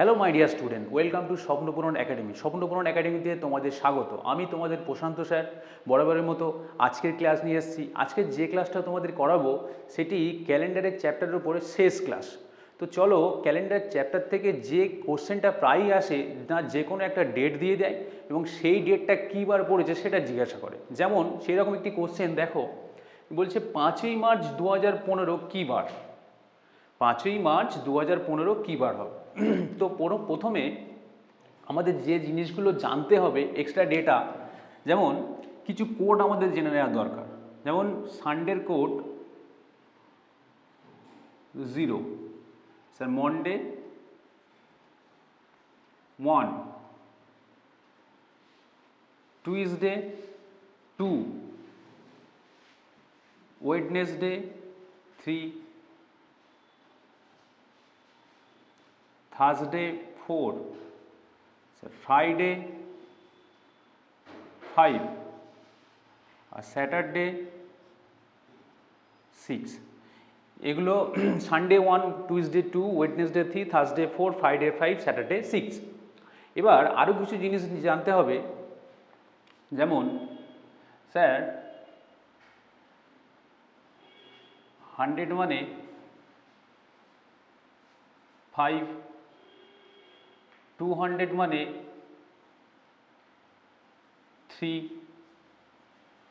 Hello my dear student, welcome to Swapnapuran academy. Swapnapuran একাডেমিতে তোমাদের স্বাগত। আমি তোমাদের প্রশান্ত স্যার বরাবরের মতো আজকের ক্লাস নিয়ে এসেছি। আজকের যে ক্লাসটা তোমাদের করাবো সেটি ক্যালেন্ডারের চ্যাপ্টারের উপরে শেষ ক্লাস। তো চলো, ক্যালেন্ডার চ্যাপ্টার থেকে যে কোশ্চেনটা প্রায়ই আসে না, যে কোনো একটা ডেট দিয়ে দেয় এবং সেই ডেটটা কী বার পড়েছে সেটা জিজ্ঞাসা করে। যেমন সেই রকম একটি কোশ্চেন দেখো, বলছে 5ই মার্চ 2015 কী বার? 5ই মার্চ 2015 কী বার হবে? তো প্রথমে আমাদের যে জিনিসগুলো জানতে হবে, এক্সট্রা ডেটা, যেমন কিছু কোড আমাদের জেনে নেওয়া দরকার। যেমন সানডের code 0, sir Monday 1, Tuesday 2, Wednesday 3, Thursday 4, sir Friday 5 আর স্যাটারডে 6। এগুলো Sunday 1, Tuesday 2, Wednesday 3, Thursday 4, Friday 5, Saturday 6। এবার আরও কিছু জিনিস জানতে হবে, যেমন স্যার 100 মানে 5, 200 মানে 3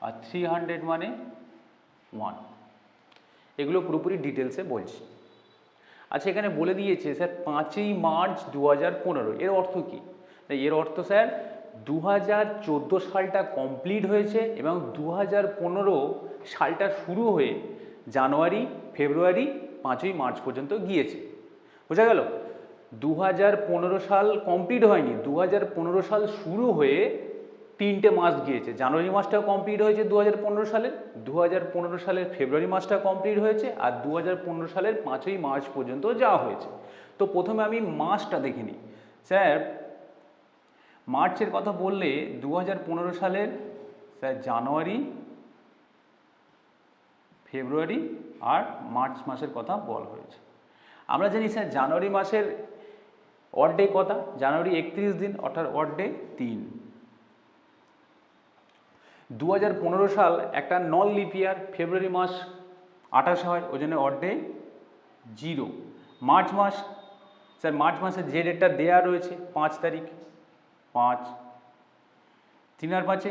আর 300 মানে 1। এগুলো পুরোপুরি ডিটেলসে বলছি। আচ্ছা, এখানে বলে দিয়েছে স্যার 5ই মার্চ 2015, এর অর্থ কী? এর অর্থ স্যার 2014 সালটা কমপ্লিট হয়েছে এবং 2015 সালটা শুরু হয়ে জানুয়ারি, ফেব্রুয়ারি, 5ই মার্চ পর্যন্ত গিয়েছে। বোঝা গেল? 2015 সাল কমপ্লিট হয়নি, 2015 সাল শুরু হয়ে 3টে মাস গিয়েছে। জানুয়ারি মাসটাও কমপ্লিট হয়েছে 2015 সালের, 2015 সালের ফেব্রুয়ারি মাসটা কমপ্লিট হয়েছে, আর 2015 সালের 5ই মার্চ পর্যন্ত যাওয়া হয়েছে। তো প্রথমে আমি মাসটা দেখে নিই। স্যার মার্চের কথা বললে 2015 সালের স্যার জানুয়ারি, ফেব্রুয়ারি আর মার্চ মাসের কথা বলা হয়েছে। আমরা জানি স্যার জানুয়ারি মাসের অড ডে কটা? জানুয়ারি 31 দিন, অর্থাৎ অড ডে 3। 2015 সাল একটা নন লিপ ইয়ার, ফেব্রুয়ারি মাস 28 হয়, ওই জন্য অড ডে 0। মার্চ মাস, স্যার মার্চ মাসে যে ডেটটা দেওয়া রয়েছে 5 তারিখ, 5, 3 আর 5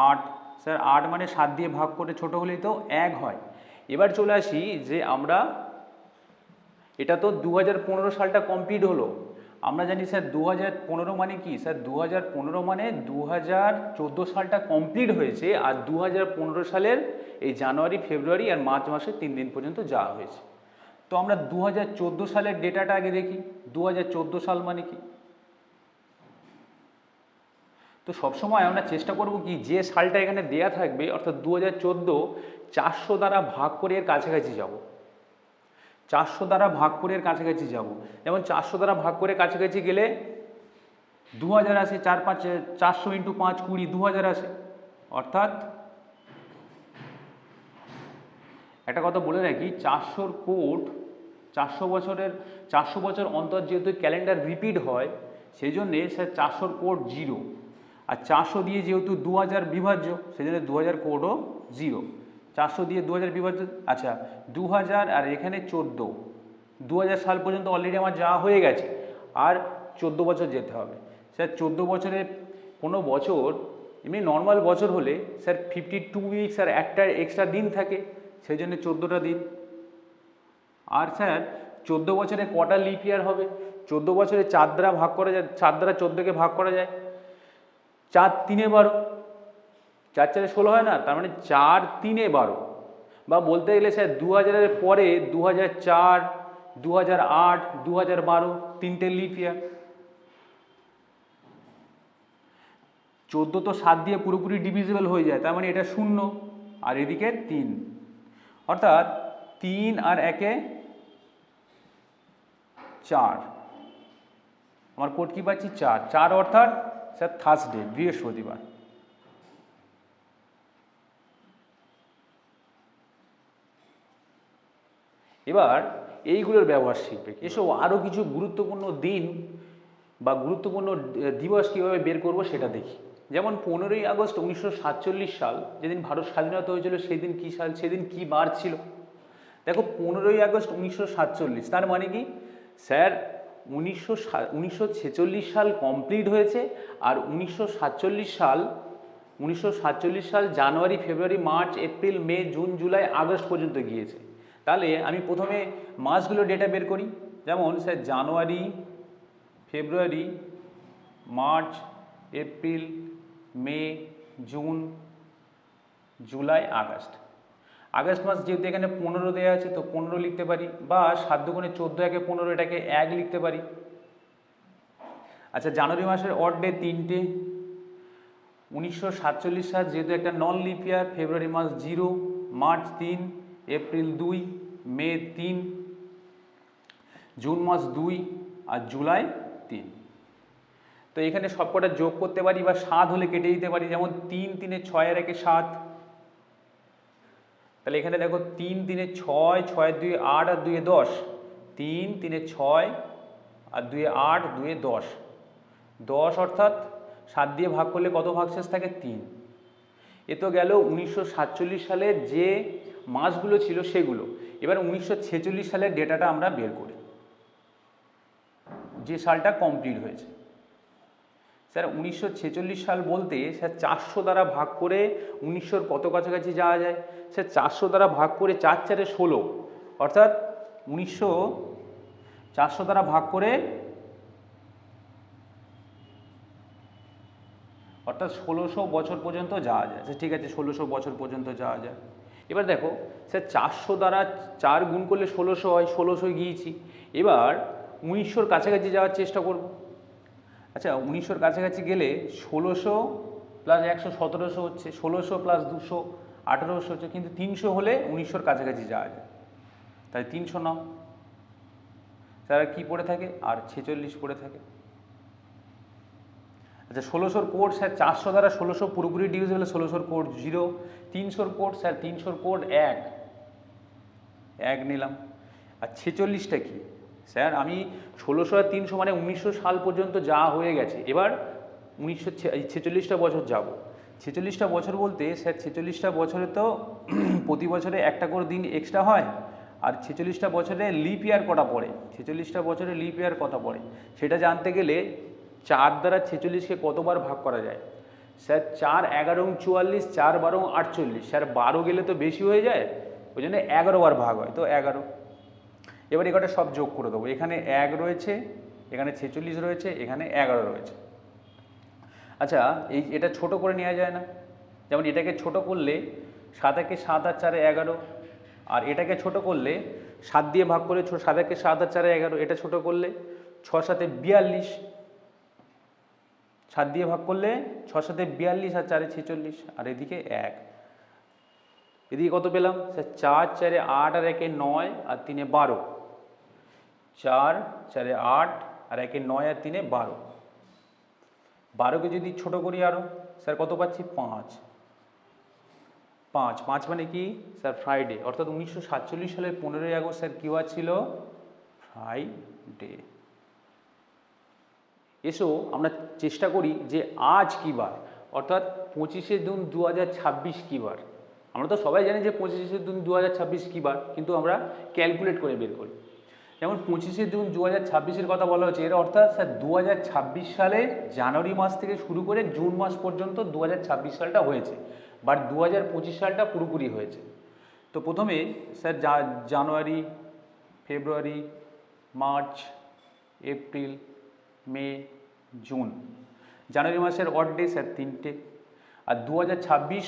8, স্যার 8 মানে 7 দিয়ে ভাগ করে ছোটো হলেই তো 1 হয়। এবার চলে আসি যে আমরা, এটা তো 2015 সালটা কমপ্লিট হলো। আমরা জানি স্যার 2015 মানে কি? স্যার 2015 মানে 2014 সালটা কমপ্লিট হয়েছে, আর 2015 সালের এই জানুয়ারি, ফেব্রুয়ারি আর মার্চ মাসে 3 দিন পর্যন্ত যাওয়া হয়েছে। তো আমরা 2014 সালের ডেটাটা আগে দেখি। 2014 সাল মানে কি? তো সবসময় আমরা চেষ্টা করব কি, যে সালটা এখানে দেয়া থাকবে অর্থাৎ 2014, 400 দ্বারা ভাগ করে এর কাছাকাছি যাব। 400 দ্বারা ভাগ করে এর কাছাকাছি যাব। যেমন 400 দ্বারা ভাগ করে কাছাকাছি গেলে 2000 আসে, 4 5 400 × 5 20, 2000 আসে। অর্থাৎ একটা কথা বলে রাখি, 400 কোড 400 বছর অন্তর যেহেতু ক্যালেন্ডার রিপিট হয়, সেই জন্যে স্যার 400 কোড 0, আর 400 দিয়ে যেহেতু 2000 বিভাজ্য, সেই জন্য 2000 কোডও 0। 400 দিয়ে 2000 বিভাজ্য, আচ্ছা 2000 আর এখানে 14, 2000 সাল পর্যন্ত অলরেডি আমার যাওয়া হয়ে গেছে, আর 14 বছর যেতে হবে। স্যার 14 বছরে কোনো বছর এমনি নর্মাল বছর হলে স্যার 52 উইকস আর একটা এক্সট্রা দিন থাকে, সেই জন্য 14টা দিন। আর স্যার 14 বছরে কটা লিপ ইয়ার হবে? 14 বছরে 4 দ্বারা ভাগ করা যায়, 4 দ্বারা 14কে ভাগ করা যায়, 4 3 12, 4 4 16 হয় না? তার মানে 4 3 12, বা বলতে গেলে স্যার 2000-এর পরে 2004, 2008, 2012 3টে লিপ ইয়ার। 14 তো 7 দিয়ে পুরোপুরি ডিভিজিবল হয়ে যায়, তার মানে এটা 0, আর এদিকে 3, অর্থাৎ 3 আর 1-এ 4। আমার কোড কি পাচ্ছি? 4, 4 অর্থাৎ স্যার থার্সডে, বৃহস্পতিবার। এবার এইগুলোর ব্যবহার শিখবে। এসব আরও কিছু গুরুত্বপূর্ণ দিন বা গুরুত্বপূর্ণ দিবস কীভাবে বের করব সেটা দেখি। যেমন 15ই আগস্ট 1947 সাল, যেদিন ভারত স্বাধীনতা হয়েছিল, সেদিন কী সাল, সেদিন কী বার ছিল? দেখো 15ই আগস্ট 1947, তার মানে কি স্যার 1946 সাল কমপ্লিট হয়েছে, আর 1947 সাল জানুয়ারি, ফেব্রুয়ারি, মার্চ, এপ্রিল, মে, জুন, জুলাই, আগস্ট পর্যন্ত গিয়েছে। তাহলে আমি প্রথমে মাসগুলো ডেটা বের করি। যেমন স্যার জানুয়ারি, ফেব্রুয়ারি, মার্চ, এপ্রিল, মে, জুন, জুলাই, আগস্ট। আগস্ট মাস যেহেতু এখানে 15 দেওয়া আছে, তো 15 লিখতে পারি, বা 7 দুগুণে 14, একে 15, এটাকে 1 লিখতে পারি। আচ্ছা, জানুয়ারি মাসের অড ডে 3টে। 1947 সাল যেহেতু একটা নন লিপ ইয়ার, ফেব্রুয়ারি মাস 0, মার্চ 3, এপ্রিল 2, মে 3, জুন মাস 2, আর জুলাই 3। তো এখানে সবকটা যোগ করতে পারি, বা 7 হলে কেটে দিতে পারি। যেমন 3 3 6 আর 1 7। তাহলে এখানে দেখো 3 3 6, 6 2 8 আর 2 10। 3 3 6 আর 2 8, 2 10। 10 অর্থাৎ 7 দিয়ে ভাগ করলে কত ভাগশেষ থাকে? 3। এ তো গেল 1947 সালে যে মাসগুলো ছিল সেগুলো। এবার 1946 সালের ডেটাটা আমরা বের করি, যে সালটা কমপ্লিট হয়েছে। স্যার 1946 সাল বলতে স্যার 400 দ্বারা ভাগ করে 1900-র কত কাছাকাছি যাওয়া যায়? স্যার 400 দ্বারা ভাগ করে 4 4 16, অর্থাৎ 400 দ্বারা ভাগ করে, অর্থাৎ 1600 বছর পর্যন্ত যাওয়া যায়। আচ্ছা ঠিক আছে, 1600 বছর পর্যন্ত যাওয়া যায়। এবার দেখো স্যার 400 দ্বারা 4 গুণ করলে 1600 হয়, 1600 গিয়েছি। এবার 1900-র কাছাকাছি যাওয়ার চেষ্টা করব। আচ্ছা 1900-র কাছাকাছি গেলে 1600 প্লাস 100 1700 হচ্ছে, 1600 প্লাস 200 1800 হচ্ছে, কিন্তু 300 হলে 1900-র কাছাকাছি যাওয়া যায়। তাই 300 নাও। স্যার কী পড়ে থাকে? আর 46 পড়ে থাকে। আচ্ছা 1600-র কোড স্যার 400 দ্বারা 1600 পুরোপুরি ডিভিজিবল, 1600-র কোড 0। 300-র কোড স্যার 300-র কোড 1 নিলাম। আর 46টা কি? স্যার আমি 1600 আর 300 মানে 1900 সাল পর্যন্ত যা হয়ে গেছে। এবার 1946টা বছর যাব। 46টা বছর বলতে স্যার 46টা বছরে তো প্রতি বছরে একটা করে দিন এক্সট্রা হয়, আর 46টা বছরে লিপ ইয়ার কটা পড়ে, 46টা বছরে লিপ ইয়ার কটা পড়ে সেটা জানতে গেলে 4 দ্বারা 46কে কতবার ভাগ করা যায়? স্যার 4 11 44, 4 12 48। স্যার 12 গেলে তো বেশি হয়ে যায়, ওই জন্য 11 বার ভাগ হয়, তো 11। এবার এ কটা সব যোগ করে দেবো। এখানে 1 রয়েছে, এখানে 46 রয়েছে, এখানে 11 রয়েছে। আচ্ছা এটা ছোট করে নেওয়া যায় না? যেমন এটাকে ছোট করলে 7 একে 7 আর 4 11, আর এটাকে ছোট করলে 7 দিয়ে ভাগ করে 7 একে 7 আর 4 11, এটা ছোট করলে 6 7 42, 7 দিয়ে ভাগ করলে 6 7 42 আর 4 46, আর এদিকে 1। এদিকে কত পেলাম? স্যার 4 4 8 আর 1 9 আর 3 12। 4 4 8 আর 1 9 আর 3 12। 12কে যদি ছোট করি আরও, স্যার কত পাচ্ছি? 5। 5 মানে কি? Sir Friday. অর্থাৎ 1947 সালের 15ই আগস্ট স্যার কী বার ছিল? ফ্রাইডে। এসো আমরা চেষ্টা করি যে আজ কী বার, অর্থাৎ 25শে জুন 2026 কী বার। আমরা তো সবাই জানি যে 25শে জুন 2026 কী বার, কিন্তু আমরা ক্যালকুলেট করে বের করি। যেমন 25শে জুন 2026-এর কথা বলা হচ্ছে, এর অর্থাৎ স্যার 2026 সালে জানুয়ারি মাস থেকে শুরু করে জুন মাস পর্যন্ত 2026 সালটা হয়েছে, বাট 2025 সালটা পুরোপুরি হয়েছে। তো প্রথমে স্যার জানুয়ারি, ফেব্রুয়ারি, মার্চ, এপ্রিল, মে, জুন। জানুয়ারি মাসের অড ডে স্যার 3টে। আর 2026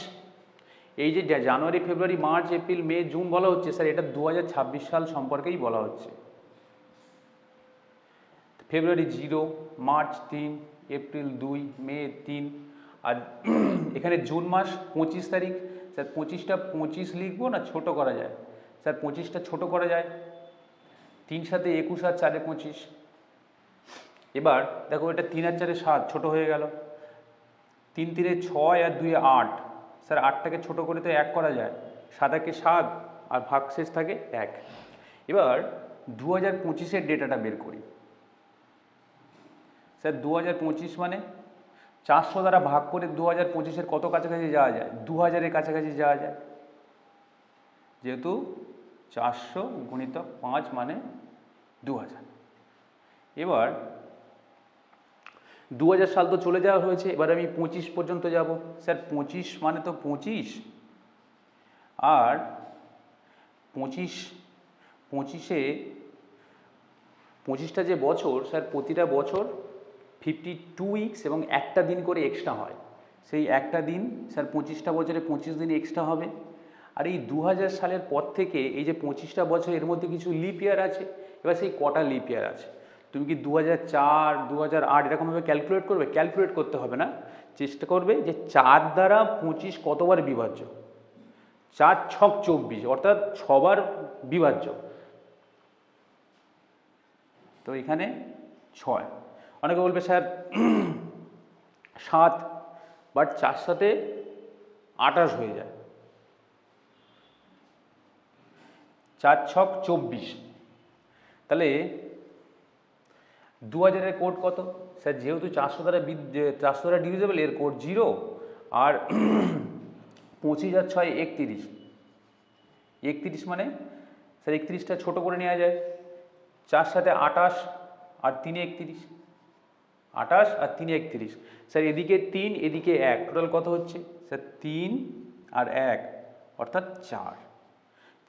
এই যে জানুয়ারি, ফেব্রুয়ারি, মার্চ, এপ্রিল, মে, জুন বলা হচ্ছে, স্যার এটা 2026 সাল সম্পর্কেই বলা হচ্ছে। ফেব্রুয়ারি 0, মার্চ 3, এপ্রিল 2, মে 3, আর এখানে জুন মাস 25 তারিখ। স্যার 25টা 25 লিখবো না ছোট করা যায়? স্যার 25টা ছোট করা যায়। 3 7 21 আর 4 25। এবার দেখো এটা 3 আর 4 7 ছোট হয়ে গেল। 3 3 6 আর 2 8। স্যার 8টাকে ছোট করে তো 1 করা যায়। 7 একে 7 আর ভাগশেষ থাকে 1। এবার 2025-এর ডেটাটা বের করি। স্যার 2025 মানে 400 দ্বারা ভাগ করে 2025-এর কত কাছাকাছি যাওয়া যায়? 2000-এর কাছাকাছি যাওয়া যায়, যেহেতু 400 গুণিতক 5 মানে 2000। এবার 2000 সাল তো চলে যাওয়া হয়েছে, এবার আমি 25 পর্যন্ত যাব। স্যার 25 মানে তো 25, আর 25টা যে বছর, স্যার প্রতিটা বছর 52 উইকস এবং একটা দিন করে এক্সট্রা হয়। সেই একটা দিন স্যার 25টা বছরে 25 দিন এক্সট্রা হবে। আর এই 2000 সালের পর থেকে এই যে 25টা বছর, এর মধ্যে কিছু লিপ ইয়ার আছে। এবার সেই কটা লিপ ইয়ার আছে, তুমি কি 2004, 2008 এরকমভাবে ক্যালকুলেট করবে? ক্যালকুলেট করতে হবে না, চেষ্টা করবে যে 4 দ্বারা 25 কতবার বিভাজ্য, 4 ছক 24, অর্থাৎ 6বার বিভাজ্য। তো এখানে 6। অনেকে বলবে স্যার 7, বাট 4 সাথে 28 হয়ে যায়, 4 ছক 24। তাহলে 2000-এর কোড কত? স্যার যেহেতু 400 দ্বারা ডিভিজেবল, এর কোড 0। আর 25 আর 6 31। 31 মানে স্যার 31টা ছোটো করে নেওয়া যায়, 4 সাথে 28 আর 3 31, 28 আর 3 31। স্যার এদিকে 3 এদিকে 1, টোটাল কত হচ্ছে? স্যার 3 আর 1 অর্থাৎ 4।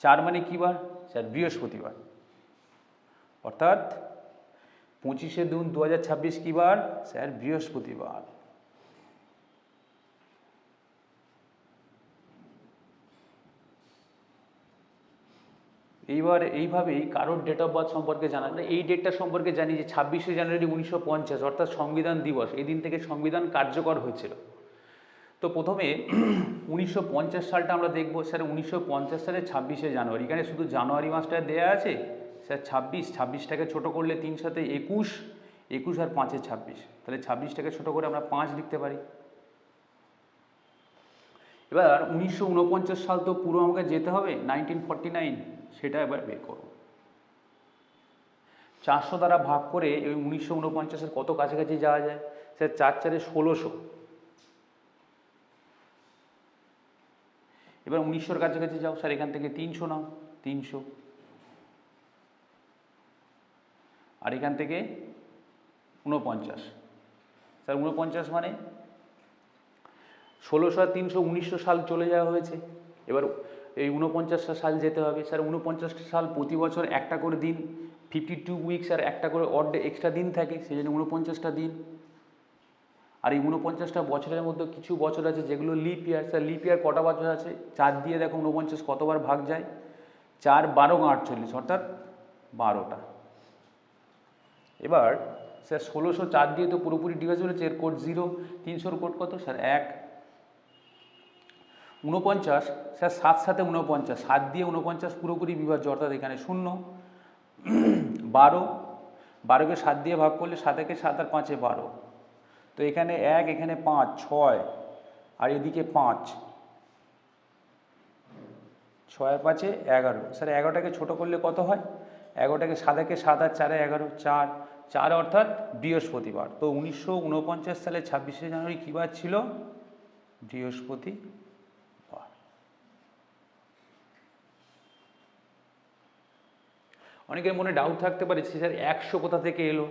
4 মানে কী বার? স্যার বৃহস্পতিবার। অর্থাৎ 25/2 2026 কী বার? স্যার বৃহস্পতিবার। এইভাবেই কারোর ডেট অফ বার্থ সম্পর্কে জানা। আমরা এই ডেটটা সম্পর্কে জানি যে 26শে জানুয়ারি 1950, অর্থাৎ সংবিধান দিবস, এই দিন থেকে সংবিধান কার্যকর হয়েছিল। তো প্রথমে 1950 সালটা আমরা দেখব। স্যার 1950 সালের 26শে জানুয়ারি, এখানে শুধু জানুয়ারি মাসটা দেয়া আছে। স্যার 26টাকে ছোটো করলে 3 সাথে 21, 21 আর 5-এ 26, তাহলে 26টাকে ছোটো করে আমরা 5 লিখতে পারি। এবার 1949 সাল তো পুরো আমাকে যেতে হবে, 1949, সেটা এবার বের করব। 400 দ্বারা ভাগ করে ওই 1949-এর কত কাছাকাছি যাওয়া যায়? স্যার 4 4-এ 1600। এবার 1900-র কাছাকাছি যাও। স্যার এখান থেকে 300 নাও, 300, আর এখান থেকে 49। স্যার 49 মানে 1600 আর 300, 1900 সাল চলে যাওয়া হয়েছে। এবার এই 49টা সাল যেতে হবে। স্যার 49টা সাল প্রতি বছর একটা করে দিন, 52 উইকস আর একটা করে অড এক্সট্রা দিন থাকে, সেই জন্য 49টা দিন। আর এই 49টা বছরের মধ্যে কিছু বছর আছে যেগুলো লিপ ইয়ার। স্যার লিপ ইয়ার কটা বছর আছে? 4 দিয়ে দেখো 49 কতবার ভাগ যায়? 4 12 48, অর্থাৎ 12টা। এবার স্যার 1600 4 দিয়ে তো পুরোপুরি ডিভাইজেবল হচ্ছে, এর কোড 0। 300-র কোড কত? স্যার 1। 49, স্যার 7 সাথে 49, 7 দিয়ে 49 পুরোপুরি বিভাজ্য, অর্থাৎ এখানে 0। 12, 12কে 7 দিয়ে ভাগ করলে 7 একে 7 আর 5-এ 12, তো এখানে 1, এখানে 5, 6 আর এদিকে 5, 6 আর 5-এ 11। স্যার 11টাকে ছোটো করলে কত হয়? 11টাকে 7 একে 7 আর 4-এ 11, 4, 4 অর্থাৎ বৃহস্পতিবার। তো 1949 সালে 26শে জানুয়ারি কী বার ছিল? বৃহস্পতিবার। অনেকের মনে ডাউট থাকতে পারে স্যার 100 কোথা থেকে এলো,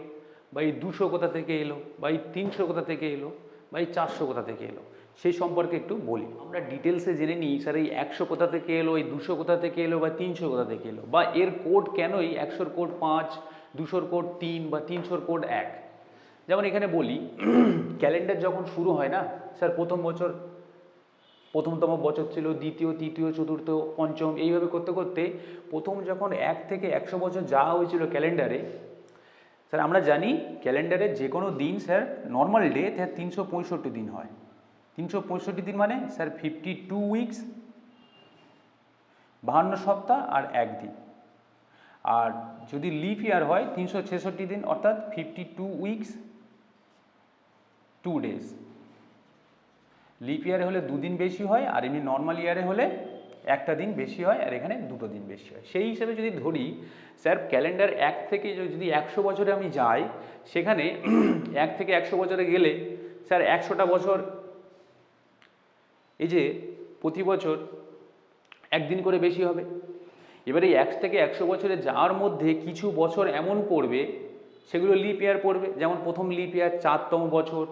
বা এই 200 কোথা থেকে এলো, বা এই 300 কোথা থেকে এলো, বা এই 400 কোথা থেকে এলো, সেই সম্পর্কে একটু বলি। আমরা ডিটেলসে জেনে নিই স্যার এই 100 কোথা থেকে এলো, এই 200 কোথা থেকে এলো, বা 300 কোথা থেকে এলো, বা এর কোড কেন এই 100-র কোড 5, 200-র কোড 3 বা 300-র কোড 1। যেমন এখানে বলি, ক্যালেন্ডার যখন শুরু হয় না স্যার, প্রথমতম বছর ছিল, দ্বিতীয়, তৃতীয়, চতুর্থ, পঞ্চম, এইভাবে করতে করতে প্রথম যখন 1 থেকে 100 বছর যাওয়া হয়েছিল ক্যালেন্ডারে, স্যার আমরা জানি ক্যালেন্ডারে যে কোনো দিন স্যার নর্মাল ডে 365 দিন হয়। 365 দিন মানে স্যার 52 উইকস, 52 সপ্তাহ আর 1 দিন। আর যদি লিপ ইয়ার হয় 366 দিন, অর্থাৎ 52 উইকস 2 ডেজ। লিপ ইয়ারে হলে 2 দিন বেশি হয়, আর এমনি নর্মাল ইয়ারে হলে একটা দিন বেশি হয় আর এখানে দুটো দিন বেশি হয়। সেই হিসেবে যদি ধরি স্যার ক্যালেন্ডার 1 থেকে যদি 100 বছরে আমি যাই, সেখানে 1 থেকে 100 বছরে গেলে স্যার 100টা বছর, এই যে প্রতি বছর একদিন করে বেশি হবে। এবারে 1 থেকে 100 বছরে যাওয়ার মধ্যে কিছু বছর এমন পড়বে সেগুলো লিপ ইয়ার পড়বে, যেমন প্রথম লিপ ইয়ার 4তম বছর,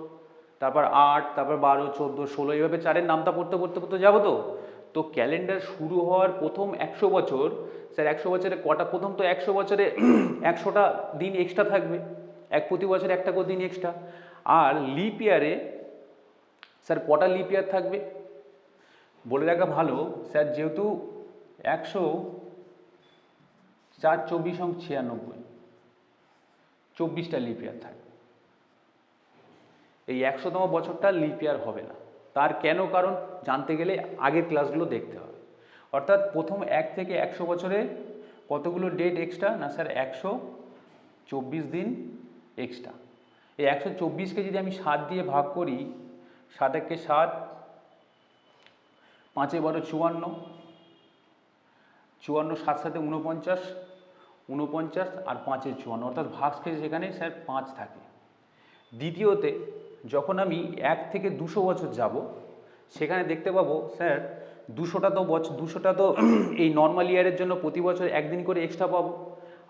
তারপর 8, তারপর 12, 14, 16, এইভাবে 4-এর নামটা পড়তে পড়তে পড়তে যাবো। তো ক্যালেন্ডার শুরু হওয়ার প্রথম 100 বছর, স্যার 100 বছরে কটা, প্রথম তো 100 বছরে 100টা দিন এক্সট্রা থাকবে, প্রতি বছরে একটা করে দিন এক্সট্রা। আর লিপ ইয়ারে স্যার কটা লিপ ইয়ার থাকবে বলে রাখা ভালো স্যার, যেহেতু 100, 4, 24, 96, 24টা লিপ ইয়ার থাকবে। এই 100তম বছরটা লিপ ইয়ার হবে না। তার কেন কারণ জানতে গেলে আগের ক্লাসগুলো দেখতে হবে। অর্থাৎ প্রথম 1 থেকে 100 বছরে কতগুলো ডেট এক্সট্রা, না স্যার 124 দিন এক্সট্রা। এই 124কে যদি আমি 7 দিয়ে ভাগ করি, 7 একে 7, 5 এ 12, 54, 54, 7 7 49, 49 আর 5 এ 54, অর্থাৎ ভাগশেষ সেখানে স্যার 5 থাকে। দ্বিতীয়তে যখন আমি 1 থেকে 200 বছর যাব, সেখানে দেখতে পাবো স্যার 200টা তো এই নর্মাল ইয়ারের জন্য প্রতি বছর একদিন করে এক্সট্রা পাবো।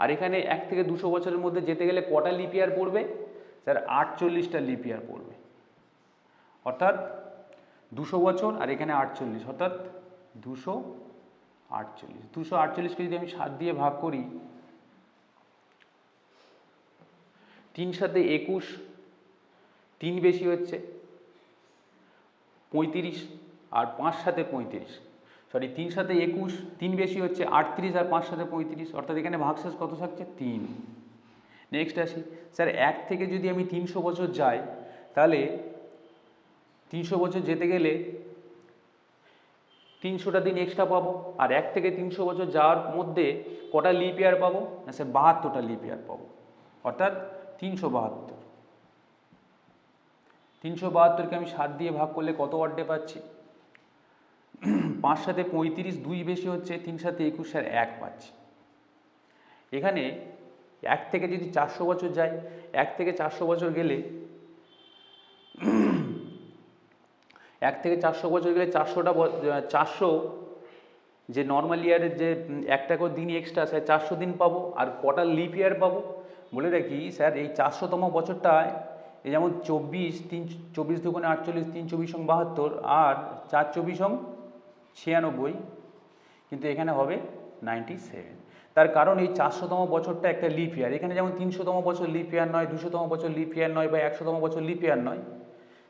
আর এখানে 1 থেকে 200 বছরের মধ্যে যেতে গেলে কটা লিপ ইয়ার পড়বে স্যার, 48টা লিপ ইয়ার পড়বে। অর্থাৎ 200 বছর আর এখানে 48, অর্থাৎ 248। 248কে যদি আমি 7 দিয়ে ভাগ করি, 3 সাথে 21, 3 বেশি হচ্ছে 35, আর 5 সাথে 35, সরি 3 সাথে 21, 3 বেশি হচ্ছে 38, আর 5 সাথে 35, অর্থাৎ এখানে ভাগশেষ কত থাকছে 3। নেক্সট আসি স্যার, 1 থেকে যদি আমি 300 বছর যাই, তাহলে 300 বছর যেতে গেলে 300টা দিন এক্সট্রা পাবো। আর 1 থেকে 300 বছর যাওয়ার মধ্যে কটা লিপ ইয়ার পাবো, না স্যার 72টা লিপ ইয়ার পাবো। অর্থাৎ 372। 372কে আমি 7 দিয়ে ভাগ করলে কত ওয়ার্ডে পাচ্ছি, 5 সাথে 35, 2 বেশি হচ্ছে 3 সাথে 21, আর 1 পাচ্ছি। এখানে 1 থেকে যদি 400 বছর যাই, 1 থেকে 400 বছর গেলে 1 থেকে 400 বছর গেলে 400 যে নর্মাল ইয়ারের যে একটা করে দিন এক্সট্রা, স্যার 400 দিন পাবো। আর কটা লিপ ইয়ার পাবো বলে রাখি স্যার, এই 400তম বছরটায় এই যেমন 24, 3, 24 দুগুণে 48, 3 24 72, আর 4 24 96, কিন্তু এখানে হবে 97। তার কারণ এই 400তম বছরটা একটা লিপ ইয়ার। এখানে যেমন 300তম বছর লিপ ইয়ার নয়, 200তম বছর লিপ ইয়ার নয়, বা 100তম বছর লিপ ইয়ার নয়,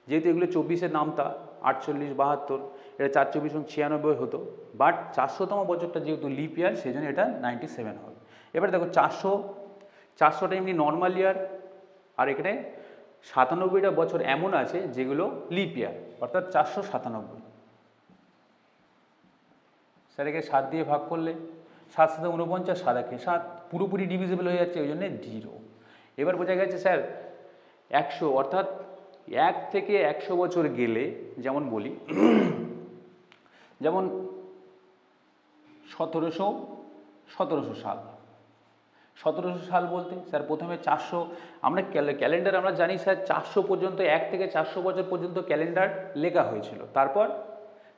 যেহেতু এগুলো 24-এর নামতা 48, 72, এটা 4 24 96 হতো। বাট 400তম বছরটা যেহেতু লিপ ইয়ার, সেই জন্য এটা 97 হবে। এবারে দেখো 400টা এমনি নর্মাল ইয়ার, আর এখানে 97টা বছর এমন আছে যেগুলো লিপ ইয়ার, অর্থাৎ 497। স্যার একে 7 দিয়ে ভাগ করলে 7 7 49, 7 1 7, পুরোপুরি ডিভিজিবল হয়ে যাচ্ছে, ওই জন্য 0। এবার বোঝা গেছে স্যার 100, অর্থাৎ 1 থেকে 100 বছর গেলে, যেমন বলি, যেমন 1700 সাল। 1700 সাল বলতে স্যার প্রথমে 400, আমরা ক্যালেন্ডার আমরা জানি স্যার 400 পর্যন্ত, 1 থেকে 400 বছর পর্যন্ত ক্যালেন্ডার লেখা হয়েছিল। তারপর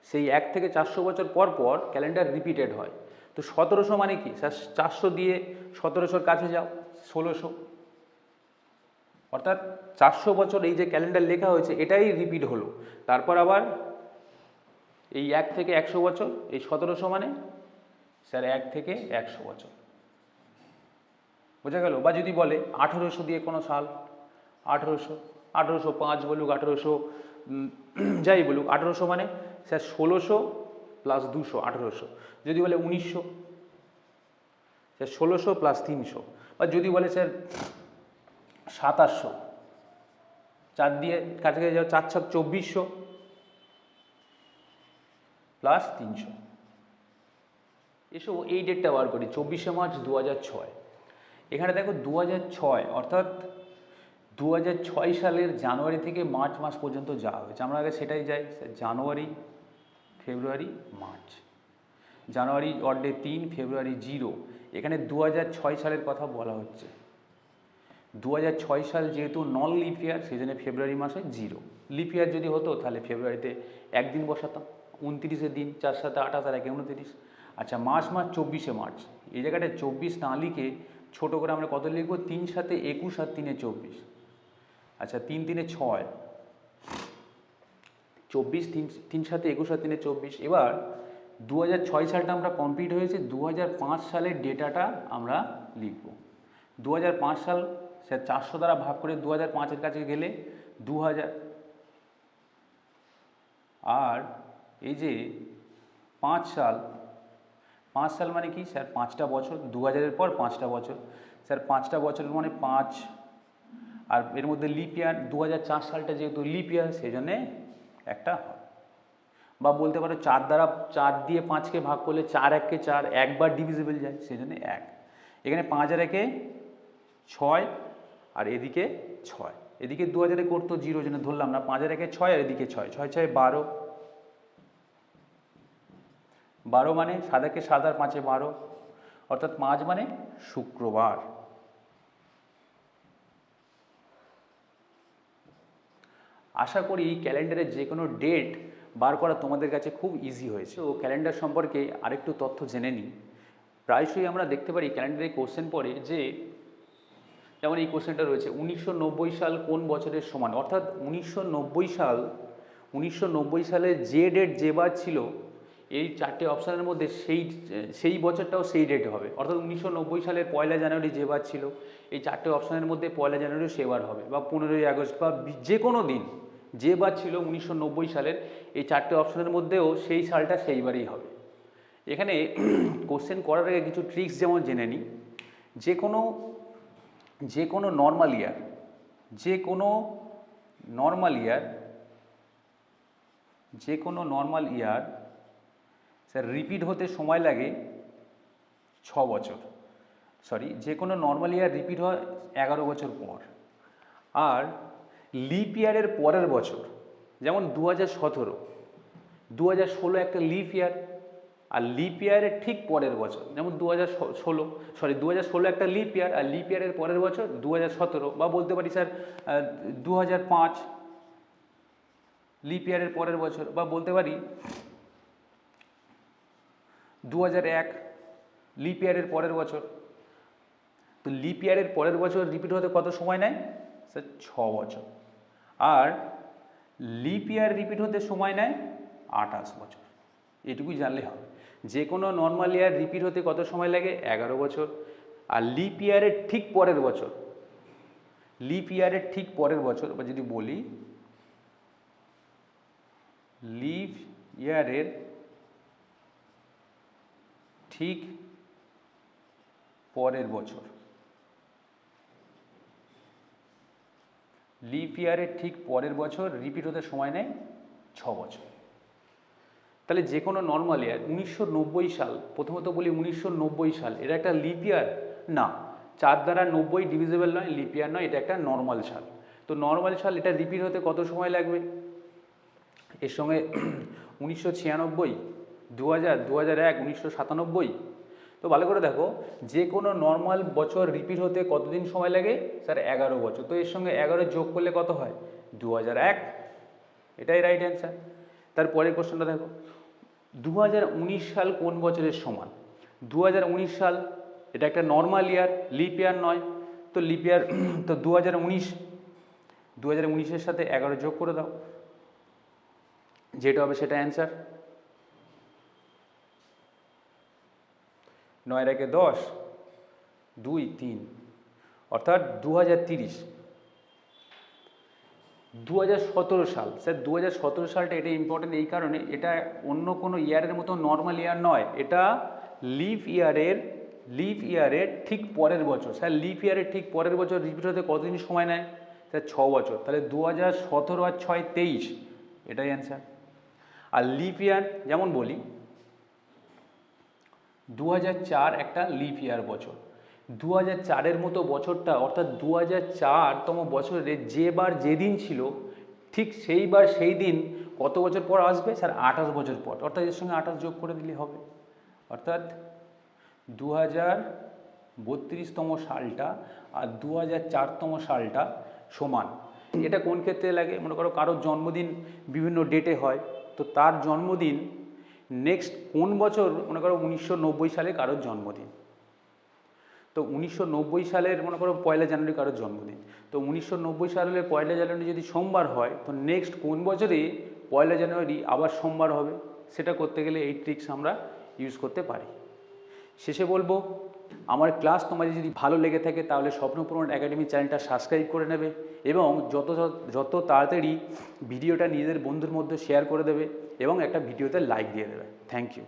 সেই 1 থেকে 400 বছর পর পর ক্যালেন্ডার রিপিটেড হয়। তো 1700 মানে কি স্যার, 400 দিয়ে 1700-র কাছে যাও, 1600, অর্থাৎ 400 বছর এই যে ক্যালেন্ডার লেখা হয়েছে এটাই রিপিট হলো। তারপর আবার এই 1 থেকে 100 বছর, এই 1700 মানে স্যার 1 থেকে 100 বছর, বোঝা গেল। বা যদি বলে 1800 দিয়ে কোনো সাল, 1805 বলুক, 1800 যাই বলুক, 1800 মানে স্যার 1600 + 200, 1800। যদি বলে 1900, স্যার 1600 + 300। বা যদি বলে স্যার 2700, 4 দিয়ে কাছাকাছি যাও, 4 6 2400 + 300। এসো এই ডেটটা বার করি, 24শে মার্চ 2006। এখানে দেখো 2006, অর্থাৎ 2006 সালের জানুয়ারি থেকে মার্চ মাস পর্যন্ত যাওয়া হয়েছে। আমরা আগে সেটাই যাই, জানুয়ারি, ফেব্রুয়ারি, মার্চ। জানুয়ারি অড ডে 3, ফেব্রুয়ারি 0। এখানে 2006 সালের কথা বলা হচ্ছে। 2006 সাল যেহেতু নন লিপ ইয়ার, সেই জন্য ফেব্রুয়ারি মাসে 0। লিপ ইয়ার যদি হতো তাহলে ফেব্রুয়ারিতে একদিন বসাতাম, 29 দিন, 4 7 28 আর 1 29। আচ্ছা, মাস 24শে মার্চ, এই জায়গাটায় 24 না লিখে ছোটো করে আমরা কত লিখবো, 3 7 21 আর 3 24। আচ্ছা, 3 3 6, 24, 3 7 21 আর 3 24। এবার 2006 সালটা আমরা কমপ্লিট হয়েছে, 2005 সালের ডেটাটা আমরা লিখব। 2005 সাল সে 400 দ্বারা ভাগ করে 2005-এর কাছে গেলে 2000, আর এই যে 5 সাল, 5 সাল মানে কি স্যার, 5টা বছর, 2000-এর পর 5টা বছর স্যার, 5টা বছর মানে 5, আর এর মধ্যে লিপ ইয়ার 2004 সালটা যেহেতু লিপ ইয়ার সেই জন্যে একটা হয়। বা বলতে পারো 4 দ্বারা, 4 দিয়ে 5কে ভাগ করলে 4 1 4, একবার ডিভিজিবল যায় সেই জন্য 1। এখানে 5 আর 1 6, আর এদিকে 6, এদিকে 2000-এ করতো 0 জন্য ধরলাম না, 5 আর 1 6, আর এদিকে 6, 6 6 12, 12 মানে 7 7 আর 5 12, অর্থাৎ 5 মানে শুক্রবার। আশা করি ক্যালেন্ডারের যে কোনো ডেট বার করা তোমাদের কাছে খুব ইজি হয়েছে। তো ক্যালেন্ডার সম্পর্কে আরেকটু তথ্য জেনে নিই। প্রায়শই আমরা দেখতে পারি ক্যালেন্ডারে কোশ্চেন পড়ে যে, যেমন এই কোশ্চেনটা রয়েছে 1990 সাল কোন বছরের সমান, অর্থাৎ 1990 সালে যে ডেট যে বার ছিল, এই 4টে অপশানের মধ্যে সেই বছরটাও সেই ডেট হবে। অর্থাৎ 1990 সালের 1 জানুয়ারি যে বার ছিল, এই 4টে অপশানের মধ্যে 1 জানুয়ারি সে বার হবে, বা 15ই আগস্ট, বা যে কোনো দিন যে বার ছিল 1990 সালের, এই 4টে অপশানের মধ্যেও সেই সালটা সেইবারই হবে। এখানে কোশ্চেন করার আগে কিছু ট্রিক্স যেমন জেনে নিই। যে কোনো নর্মাল ইয়ার স্যার রিপিট হতে সময় লাগে 6 বছর, যে কোনো নর্মাল ইয়ার রিপিট হয় 11 বছর পর। আর লিপ ইয়ারের পরের বছর, যেমন 2016 একটা লিপ ইয়ার, আর লিপ ইয়ারের ঠিক পরের বছর যেমন 2016 একটা লিপ ইয়ার, আর লিপ ইয়ারের পরের বছর 2017, বা বলতে পারি স্যার 2005 লিপ ইয়ারের পরের বছর, বা বলতে পারি 2001 লিপ ইয়ারের পরের বছর। তো লিপ ইয়ারের পরের বছর রিপিট হতে কত সময় নেয় স্যার, 6 বছর। আর লিপ ইয়ার রিপিট হতে সময় নেয় 28 বছর। এটুকুই জানলে হবে। যে কোনো নর্মাল ইয়ার রিপিট হতে কত সময় লাগে, 11 বছর। আর লিপ ইয়ারের ঠিক পরের বছর, বা যদি বলি লিপ ইয়ারের ঠিক পরের বছর, রিপিট হতে সময় নেয় 6 বছর। তাহলে যে কোনো নর্মাল ইয়ার 1990 সাল, প্রথমত বলি 1990 সাল, এটা একটা লিপ ইয়ার না, 4 দ্বারা 90 ডিভিজিবল নয়, লিপ ইয়ার নয়, এটা একটা নর্মাল সাল। তো নর্মাল সাল, এটা রিপিট হতে কত সময় লাগবে, এর সঙ্গে 1996, 2000, 2001, 1997। তো ভালো করে দেখো, যে কোনো নর্মাল বছর রিপিট হতে কতদিন সময় লাগে স্যার, 11 বছর। তো এর সঙ্গে 11 যোগ করলে কত হয়, 2001, এটাই রাইট অ্যান্সার। তারপরের কোশ্চেনটা দেখো, 2019 সাল কোন বছরের সমান। 2019 সাল এটা একটা নর্মাল ইয়ার, লিপ ইয়ার নয়। তো লিপ ইয়ার, তো 2019-এর সাথে 11 যোগ করে দাও, যেটা হবে সেটা অ্যান্সার। 9 একে 10, 2 3, অর্থাৎ 2030। 2017 সাল স্যার, 2017 সালটা এটা ইম্পর্টেন্ট এই কারণে, এটা অন্য কোনো ইয়ারের মতো নর্মাল ইয়ার নয়, এটা লিপ ইয়ারের ঠিক পরের বছর। স্যার লিপ ইয়ারের ঠিক পরের বছর রিপিট হতে কতদিন সময় নেয় স্যার, 6 বছর। তাহলে 2017 আর 6 23, এটাই অ্যান্সার। আর লিপ ইয়ার যেমন বলি 2004 একটা লিপ ইয়ার বছর, 2004-এর মতো বছরটা, অর্থাৎ 2004তম বছরে যে বার যেদিন ছিল, ঠিক সেই দিন কত বছর পর আসবে স্যার, 28 বছর পর, অর্থাৎ এর সঙ্গে 28 যোগ করে দিলে হবে। অর্থাৎ 2032তম সালটা আর 2004তম সালটা সমান। এটা কোন ক্ষেত্রে লাগে? মনে করো কারোর জন্মদিন বিভিন্ন ডেটে হয়, তো তার জন্মদিন নেক্সট কোন বছর, মনে করো 1990 সালে কারোর জন্মদিন, তো 1990 সালের মনে করো 1 জানুয়ারি কারোর জন্মদিন, তো 1990 সালের 1 জানুয়ারি যদি সোমবার হয়, তো নেক্সট কোন বছরে 1 জানুয়ারি আবার সোমবার হবে, সেটা করতে গেলে এই ট্রিক্স আমরা ইউজ করতে পারি। শেষে বলবো, আমার ক্লাস তোমাদের যদি ভালো লেগে থাকে তাহলে স্বপ্নপূরণ একাডেমি চ্যানেলটা সাবস্ক্রাইব করে নেবে এবং যত তাড়াতাড়ি ভিডিওটা নিজেদের বন্ধুর মধ্যে শেয়ার করে দেবে এবং একটা ভিডিওতে লাইক দিয়ে দেবে। Thank you.